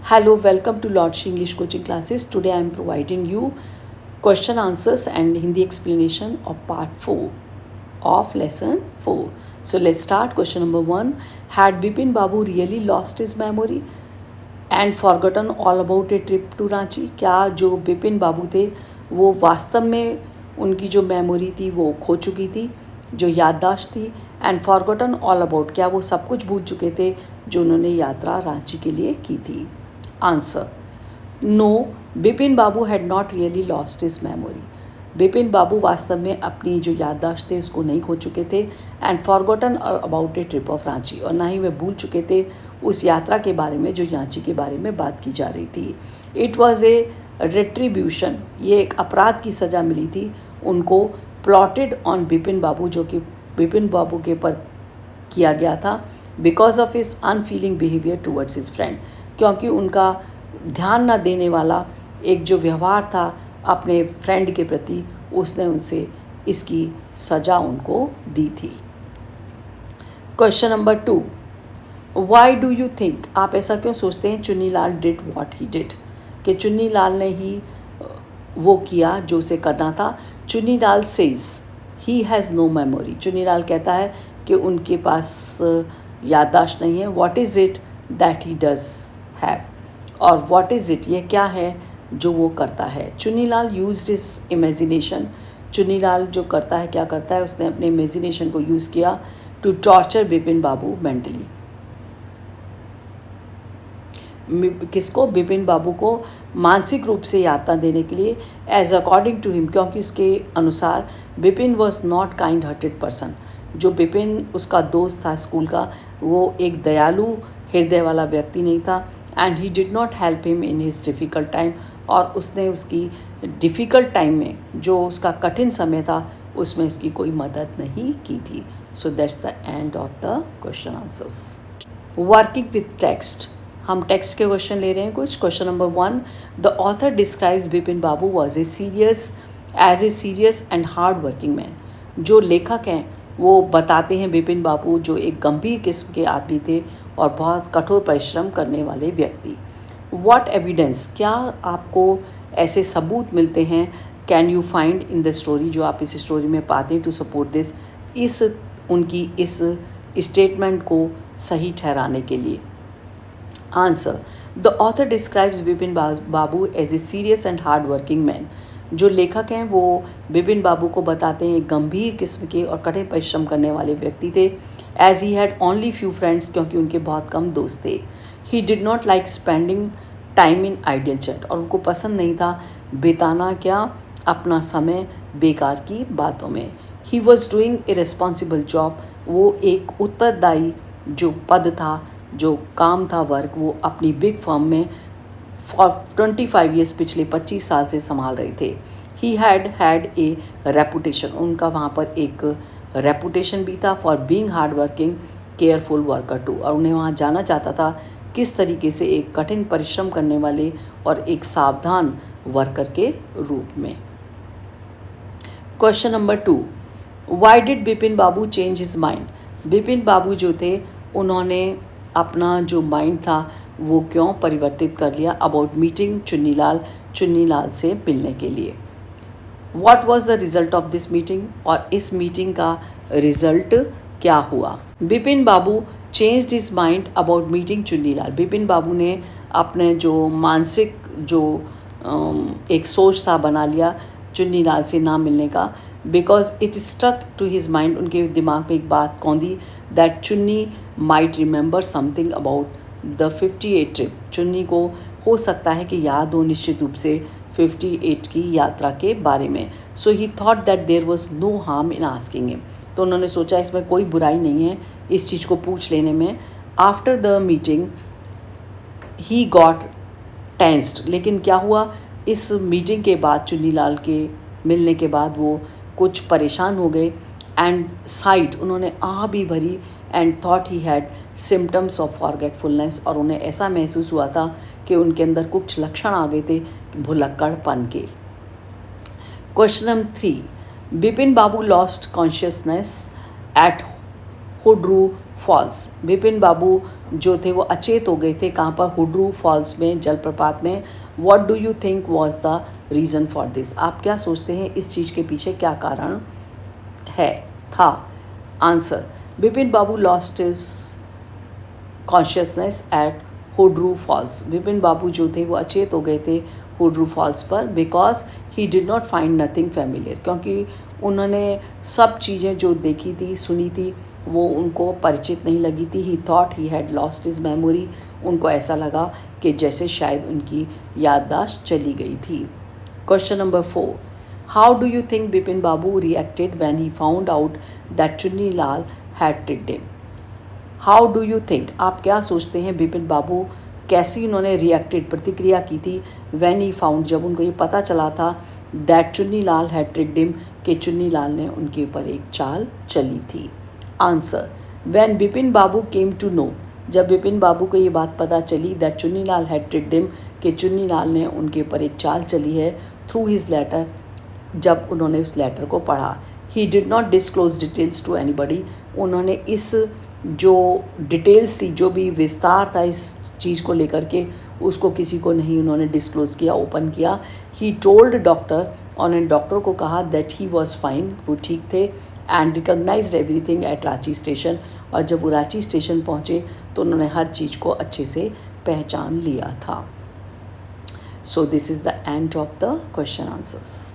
Hello, welcome to Lord's English coaching classes. Today I am providing you question answers and Hindi explanation of part 4 of lesson 4. So let's start. Question number 1. Had Bipin Babu really lost his memory and forgotten all about a trip to Ranchi? क्या जो बिपिन बाबू थे वो वास्तव में उनकी जो memory थी वो खो चुकी थी, जो याददाश्त थी, एंड फॉरगॉटन ऑल अबाउट, क्या वो सब कुछ भूल चुके थे जो उन्होंने यात्रा रांची के लिए की थी? Answer no, Bipin Babu had not really lost his memory. Bipin Babu वास्तव में अपनी जो याददाश्त थे उसको नहीं खो चुके थे, and forgotten about A trip of Ranchi, और ना ही वे भूल चुके थे उस यात्रा के बारे में जो रांची के बारे में बात की जा रही थी. इट वॉज़ ए रेट्रीब्यूशन, ये एक अपराध की सज़ा मिली थी उनको, प्लॉटेड ऑन बिपिन बाबू, जो कि बिपिन बाबू के पर किया गया था, because of his unfailing behaviour towards his friend, क्योंकि उनका ध्यान न देने वाला एक जो व्यवहार था अपने फ्रेंड के प्रति, उसने उनसे इसकी सज़ा उनको दी थी. Question number 2. Why do you think, आप ऐसा क्यों सोचते हैं, Chunnilal did what he did, कि चुन्नीलाल ने ही वो किया जो उसे करना था? Chunnilal says he has no memory, Chunnilal कहता है कि उनके पास याददाश्त नहीं है. What is it that he does have, और व्हाट इज़ इट, ये क्या है जो वो करता है? Chunnilal used his imagination, Chunnilal जो करता है, क्या करता है, उसने अपने इमेजिनेशन को यूज़ किया to torture Bipin Babu mentally. किसको? बिपिन बाबू को मानसिक रूप से यातना देने के लिए, एज अकॉर्डिंग टू हिम, क्योंकि उसके अनुसार Bipin was not kind hearted person, जो बिपिन उसका दोस्त था स्कूल का, वो एक दयालु हृदय वाला व्यक्ति नहीं था, and he did not help him in his difficult time, और उसने उसकी डिफ़िकल्ट टाइम में, जो उसका कठिन समय था, उसमें उसकी कोई मदद नहीं की थी. So that's the end of the question answers. Working with text, हम टेक्स्ट के क्वेश्चन ले रहे हैं कुछ. Question number 1. The author describes Bipin Babu as a serious and hard working man. जो लेखक हैं वो बताते हैं बिपिन बाबू जो एक गंभीर किस्म के आदमी थे और बहुत कठोर परिश्रम करने वाले व्यक्ति. व्हाट एविडेंस, क्या आपको ऐसे सबूत मिलते हैं, can you find in the story, जो आप इस स्टोरी में पाते हैं, टू सपोर्ट दिस, इस उनकी इस स्टेटमेंट को सही ठहराने के लिए? Answer, the author describes Bipin Babu as a serious and hard working man. जो लेखक हैं वो बिपिन बाबू को बताते हैं एक गंभीर किस्म के और कठिन परिश्रम करने वाले व्यक्ति थे. As he had only few friends, क्योंकि उनके बहुत कम दोस्त थे. He did not like spending time in ideal chat, और उनको पसंद नहीं था बिताना क्या, अपना समय बेकार की बातों में. He was doing a responsible job, वो एक उत्तरदायी जो पद था, जो काम था, वर्क, वो अपनी बिग फर्म में फॉर 25 ईयर्स, पिछले 25 साल से संभाल रहे थे. ही हैड ए रेपुटेशन, उनका वहाँ पर एक रेपुटेशन भी था, for being hard working careful worker too, और उन्हें वहाँ जाना चाहता था किस तरीके से एक कठिन परिश्रम करने वाले और एक सावधान वर्कर के रूप में. Question number 2. Why did Bipin Babu change his mind, Bipin Babu जो थे उन्होंने अपना जो माइंड था वो क्यों परिवर्तित कर लिया अबाउट मीटिंग चुन्नीलाल से मिलने के लिए? What was the result of this meeting, और इस मीटिंग का रिज़ल्ट क्या हुआ? Bipin Babu changed his mind about meeting Chunnilal, Bipin Babu ने अपने जो मानसिक जो एक सोच था बना लिया चुन्नीलाल से ना मिलने का, because it stuck to his mind, उनके दिमाग में एक बात कौंधी, that Chunni might remember something about the 58 trip, Chunni को हो सकता है कि याद हो निश्चित रूप से 58 की यात्रा के बारे में. So he thought that there was no harm in asking him, तो उन्होंने सोचा इसमें कोई बुराई नहीं है इस चीज़ को पूछ लेने में. After the meeting he got tensed, लेकिन क्या हुआ, इस मीटिंग के बाद चुन्नीलाल के मिलने के बाद वो कुछ परेशान हो गए, एंड साइट, उन्होंने आह भी भरी, and thought he had symptoms of forgetfulness, और उन्हें ऐसा महसूस हुआ था कि उनके अंदर कुछ लक्षण आ गए थे भुलक्कड़पन के. Question number 3. Bipin Babu lost consciousness at Hundru falls. Bipin Babu जो थे वो अचेत हो गए थे, कहाँ पर, हुड्रू फॉल्स में, जलप्रपात में। What do you think was the reason for this, आप क्या सोचते हैं इस चीज़ के पीछे क्या कारण है, था। Answer, Bipin Babu lost his consciousness at Hundru falls. Bipin Babu जो थे वो अचेत हो गए थे हुड्रू फॉल्स पर, because he did not find nothing familiar, क्योंकि उन्होंने सब चीज़ें जो देखी थी, सुनी थी, वो उनको परिचित नहीं लगी थी। ही thought he had lost his memory, उनको ऐसा लगा कि जैसे शायद उनकी याददाश्त चली गई थी। Question number 4, how do you think Bipin Babu reacted when he found out that Chunni Lal had tricked him. How do you think, आप क्या सोचते हैं बिपिन बाबू कैसी उन्होंने रिएक्टेड, प्रतिक्रिया की थी, व्हेन ही फाउंड, जब उनको ये पता चला था, that Chunni Lal had tricked him, कि चुन्नी लाल ने उनके ऊपर एक चाल चली थी। Answer, when Bipin Babu came to know, जब बिपिन बाबू को ये बात पता चली, that Chunni Lal had tricked him, कि चुन्नी लाल ने उनके ऊपर एक चाल चली है, थ्रू हिज लेटर, जब उन्होंने उस लेटर को पढ़ा। He did not disclose details to anybody, उन्होंने इस जो डिटेल्स थी, जो भी विस्तार था इस चीज़ को लेकर के, उसको किसी को नहीं उन्होंने डिस्क्लोज़ किया, ओपन किया। ही टोल्ड डॉक्टर, उन्होंने डॉक्टर को कहा दैट ही वॉज फाइन, वो ठीक थे, and recognised everything at Ranchi station, और जब वो रांची स्टेशन पहुँचे तो उन्होंने हर चीज़ को अच्छे से पहचान लिया था। So this is the end of the question answers.